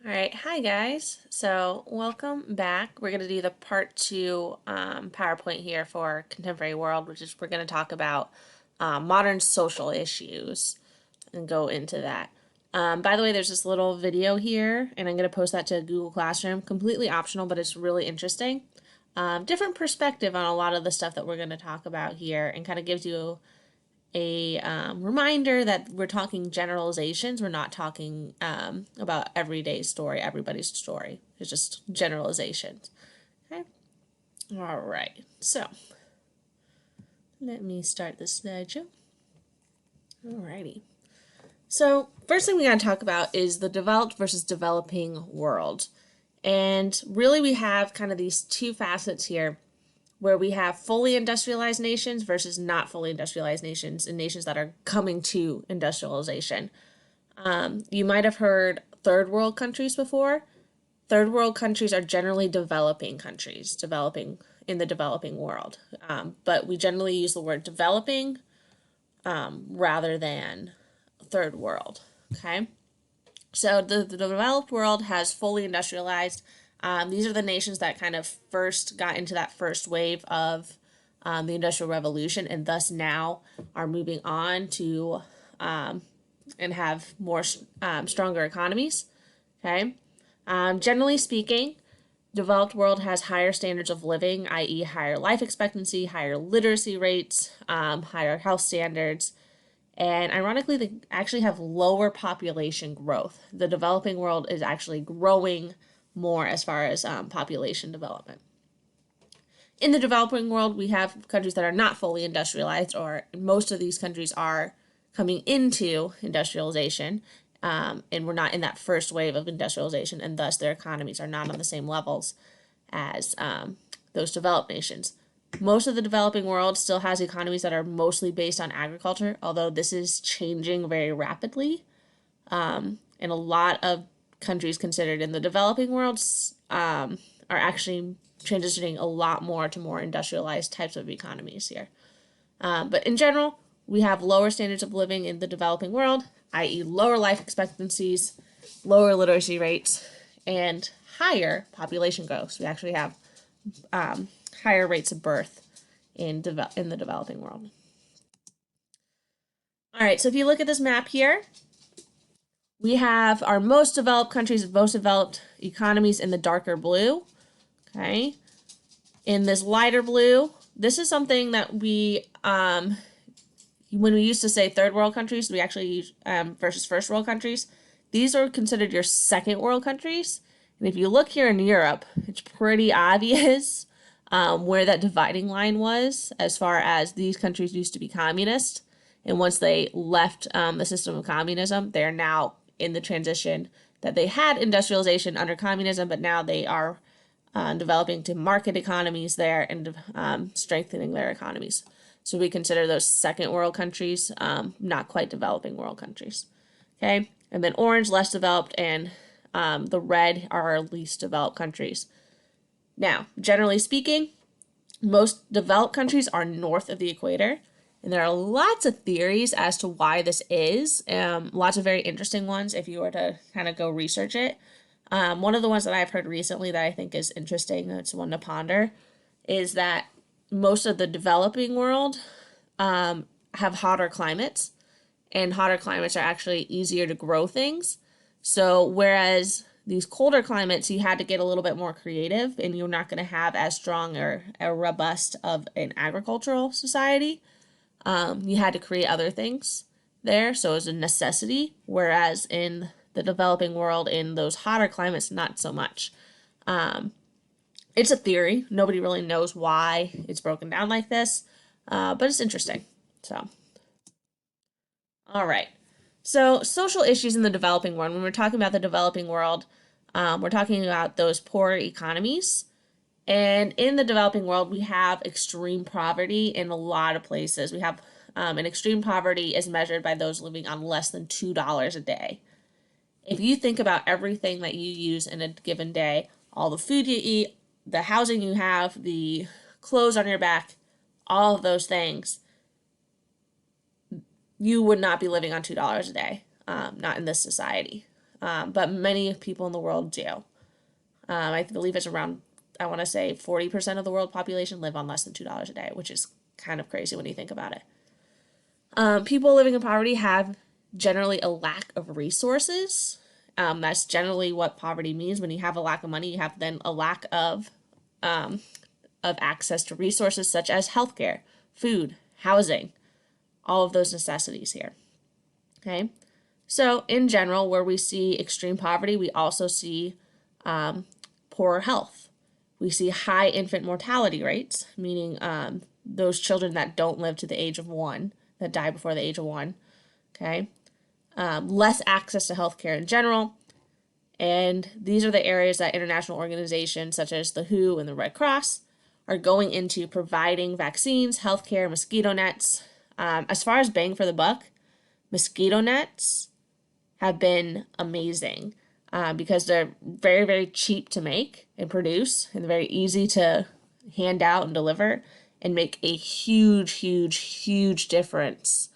All right, hi guys. So welcome back. We're going to do the part two PowerPoint here for Contemporary World, which is we're going to talk about modern social issues and go into that. By the way, there's this little video here, and I'm going to post that to Google Classroom. Completely optional, but it's really interesting. Different perspective on a lot of the stuff that we're going to talk about here, and kind of gives you a reminder that we're talking generalizations. We're not talking about everyday story, everybody's story. It's just generalizations. Okay. All right. So let me start the slideshow. Alrighty. So first thing we got to talk about is the developed versus developing world. And really we have kind of these two facets here where we have fully industrialized nations versus not fully industrialized nations and nations that are coming to industrialization. You might have heard third world countries before. Third world countries are generally developing countries, developing in the developing world. But we generally use the word developing rather than third world. Okay. So the developed world has fully industrialized. These are the nations that kind of first got into that first wave of the Industrial Revolution and thus now are moving on to and have more stronger economies. Okay. Generally speaking, developed world has higher standards of living, i.e. higher life expectancy, higher literacy rates, higher health standards, and ironically, they actually have lower population growth. The developing world is actually growing more as far as population development. In the developing world, we have countries that are not fully industrialized, or most of these countries are coming into industrialization, and we're not in that first wave of industrialization, and thus their economies are not on the same levels as those developed nations. Most of the developing world still has economies that are mostly based on agriculture, although this is changing very rapidly. And a lot of countries considered in the developing world are actually transitioning a lot more to more industrialized types of economies here. But in general, we have lower standards of living in the developing world, i.e. lower life expectancies, lower literacy rates, and higher population growth. So we actually have higher rates of birth in the developing world. All right, so if you look at this map here, we have our most developed countries, most developed economies in the darker blue. Okay, in this lighter blue, this is something that we, when we used to say third world countries, we actually use versus first world countries. These are considered your second world countries. And if you look here in Europe, it's pretty obvious where that dividing line was as far as these countries used to be communist. And once they left the system of communism, they're now in the transition that they had industrialization under communism, but now they are developing to market economies there and strengthening their economies. So we consider those second world countries not quite developing world countries. Okay, and then orange, less developed, and the red are our least developed countries. Now, generally speaking, most developed countries are north of the equator, and there are lots of theories as to why this is. Lots of very interesting ones if you were to kind of go research it. One of the ones that I've heard recently that I think is interesting, that's one to ponder, is that most of the developing world have hotter climates, and hotter climates are actually easier to grow things. So whereas these colder climates, you had to get a little bit more creative, and you're not going to have as strong or a robust of an agricultural society. You had to create other things there, so it was a necessity. Whereas in the developing world, in those hotter climates, not so much. It's a theory. Nobody really knows why it's broken down like this, but it's interesting. So, all right. So, social issues in the developing world. When we're talking about the developing world, we're talking about those poor economies. And in the developing world, we have extreme poverty in a lot of places. We have and extreme poverty is measured by those living on less than $2 a day. If you think about everything that you use in a given day, all the food you eat, the housing you have, the clothes on your back, all of those things, you would not be living on $2 a day, not in this society. but many people in the world do. I believe it's around, I want to say 40% of the world population live on less than $2 a day, which is kind of crazy when you think about it. People living in poverty have generally a lack of resources. That's generally what poverty means. When you have a lack of money, you have then a lack of access to resources such as healthcare, food, housing, all of those necessities here. Okay, so in general, where we see extreme poverty, we also see poorer health. We see high infant mortality rates, meaning those children that don't live to the age of 1, that die before the age of 1. Okay, less access to healthcare in general. And these are the areas that international organizations such as the WHO and the Red Cross are going into providing vaccines, healthcare, mosquito nets. As far as bang for the buck, mosquito nets have been amazing because they're very, very cheap to make and produce and very easy to hand out and deliver and make a huge, huge, huge difference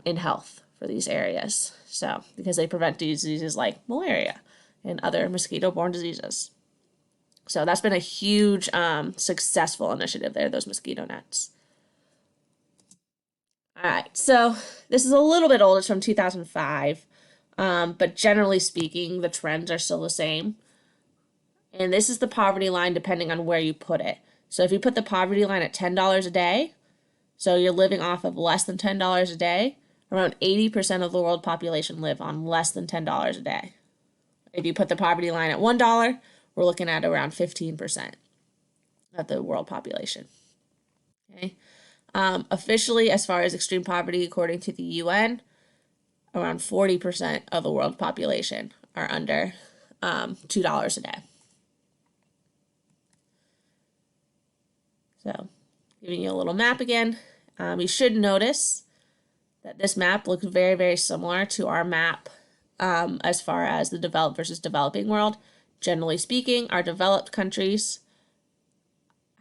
in health for these areas. So, because they prevent diseases like malaria and other mosquito-borne diseases. So that's been a huge successful initiative there, those mosquito nets. All right, so this is a little bit old. It's from 2005, but generally speaking, the trends are still the same. And this is the poverty line depending on where you put it. So if you put the poverty line at $10 a day, so you're living off of less than $10 a day, around 80% of the world population live on less than $10 a day. If you put the poverty line at $1, we're looking at around 15% of the world population. Okay. Officially, as far as extreme poverty, according to the UN, around 40% of the world population are under $2 a day. So, giving you a little map again, you should notice that this map looks very, very similar to our map as far as the developed versus developing world. Generally speaking, our developed countries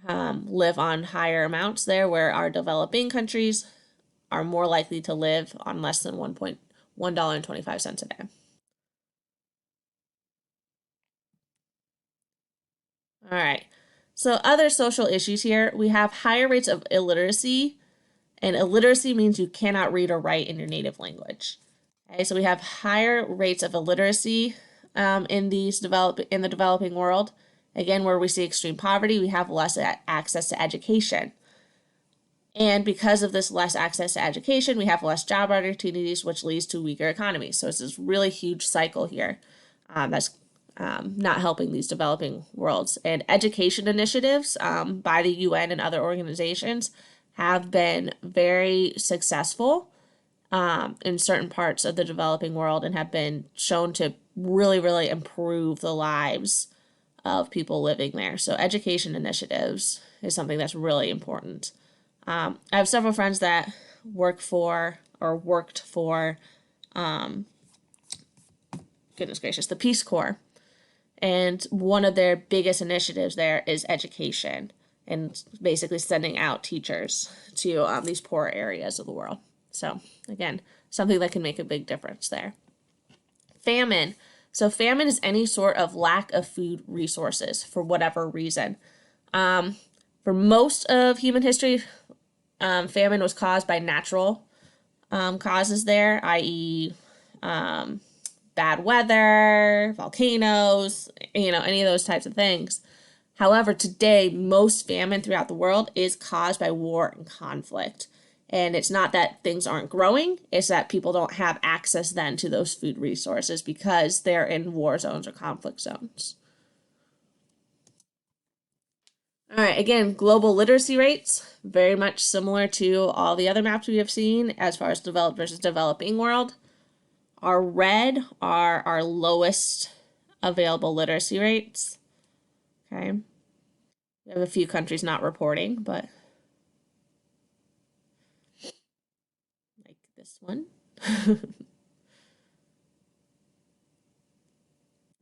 live on higher amounts there, where our developing countries are more likely to live on less than $1.25 a day. All right, so other social issues here, we have higher rates of illiteracy, and illiteracy means you cannot read or write in your native language. Okay, so we have higher rates of illiteracy in the developing world. Again, where we see extreme poverty, we have less access to education. And because of this less access to education, we have less job opportunities, which leads to weaker economies. So it's this really huge cycle here that's not helping these developing worlds. And education initiatives by the UN and other organizations have been very successful in certain parts of the developing world and have been shown to really, really improve the lives of people living there. So education initiatives is something that's really important. I have several friends that worked for, goodness gracious, the Peace Corps. And one of their biggest initiatives there is education and basically sending out teachers to these poor areas of the world. So again, something that can make a big difference there. Famine. So famine is any sort of lack of food resources for whatever reason. For most of human history, famine was caused by natural causes there, i.e. Bad weather, volcanoes, any of those types of things. However, today, most famine throughout the world is caused by war and conflict. And it's not that things aren't growing, it's that people don't have access then to those food resources because they're in war zones or conflict zones. All right, again, global literacy rates, very much similar to all the other maps we have seen as far as developed versus developing world. Our red are our lowest available literacy rates. Okay. We have a few countries not reporting, but like this one.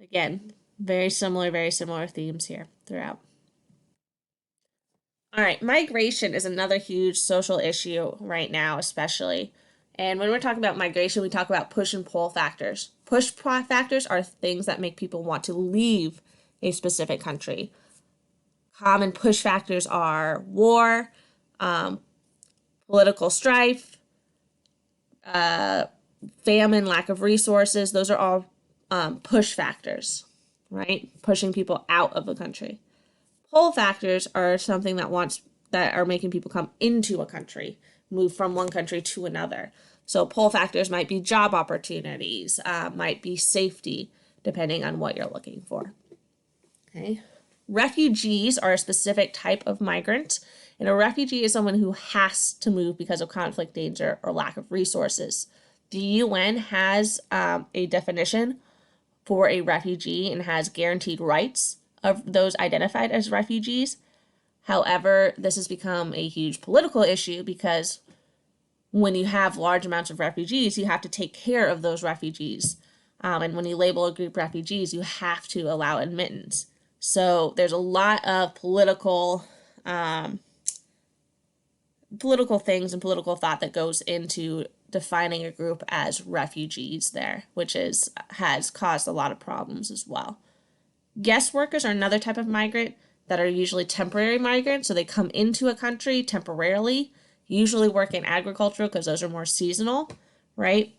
Again, very similar themes here throughout. All right, migration is another huge social issue right now, especially. And when we're talking about migration, we talk about push and pull factors. Factors are things that make people want to leave a specific country. Common push factors are war, political strife, famine, lack of resources. Those are all push factors, right? Pushing people out of the country. Pull factors are something that are making people come into a country, move from one country to another. So pull factors might be job opportunities, might be safety, depending on what you're looking for. Okay. Refugees are a specific type of migrant, and a refugee is someone who has to move because of conflict, danger, or lack of resources. The UN has a definition for a refugee and has guaranteed rights of those identified as refugees. However, this has become a huge political issue because when you have large amounts of refugees, you have to take care of those refugees. And when you label a group refugees, you have to allow admittance. So there's a lot of political things and political thought that goes into defining a group as refugees there, which has caused a lot of problems as well. Guest workers are another type of migrant that are usually temporary migrants. So they come into a country temporarily, usually work in agriculture because those are more seasonal, right?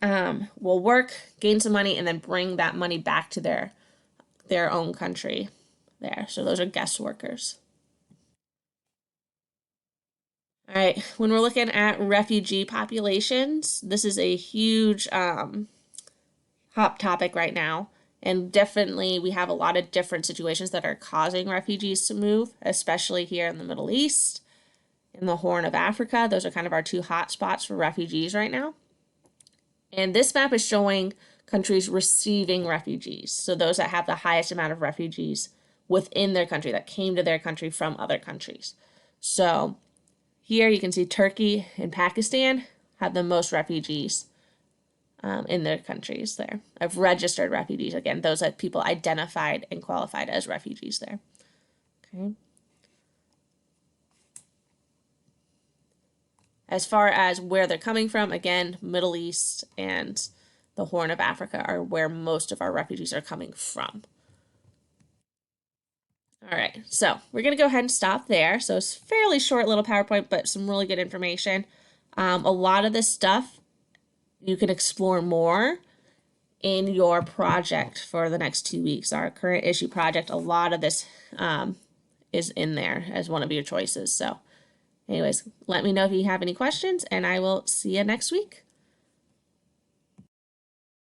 Will work, gain some money, and then bring that money back to their own country there. So those are guest workers. All right, when we're looking at refugee populations, this is a huge hot topic right now. And definitely we have a lot of different situations that are causing refugees to move, especially here in the Middle East, in the Horn of Africa. Those are kind of our two hot spots for refugees right now. And this map is showing countries receiving refugees. So those that have the highest amount of refugees within their country that came to their country from other countries. So here you can see Turkey and Pakistan have the most refugees in their countries there, of registered refugees. Again, those that people identified and qualified as refugees there. Okay. As far as where they're coming from, again, Middle East and the Horn of Africa are where most of our refugees are coming from. All right, so we're going to go ahead and stop there. So it's a fairly short little PowerPoint, but some really good information. A lot of this stuff you can explore more in your project for the next 2 weeks. Our current issue project, a lot of this is in there as one of your choices. So anyways, let me know if you have any questions, and I will see you next week.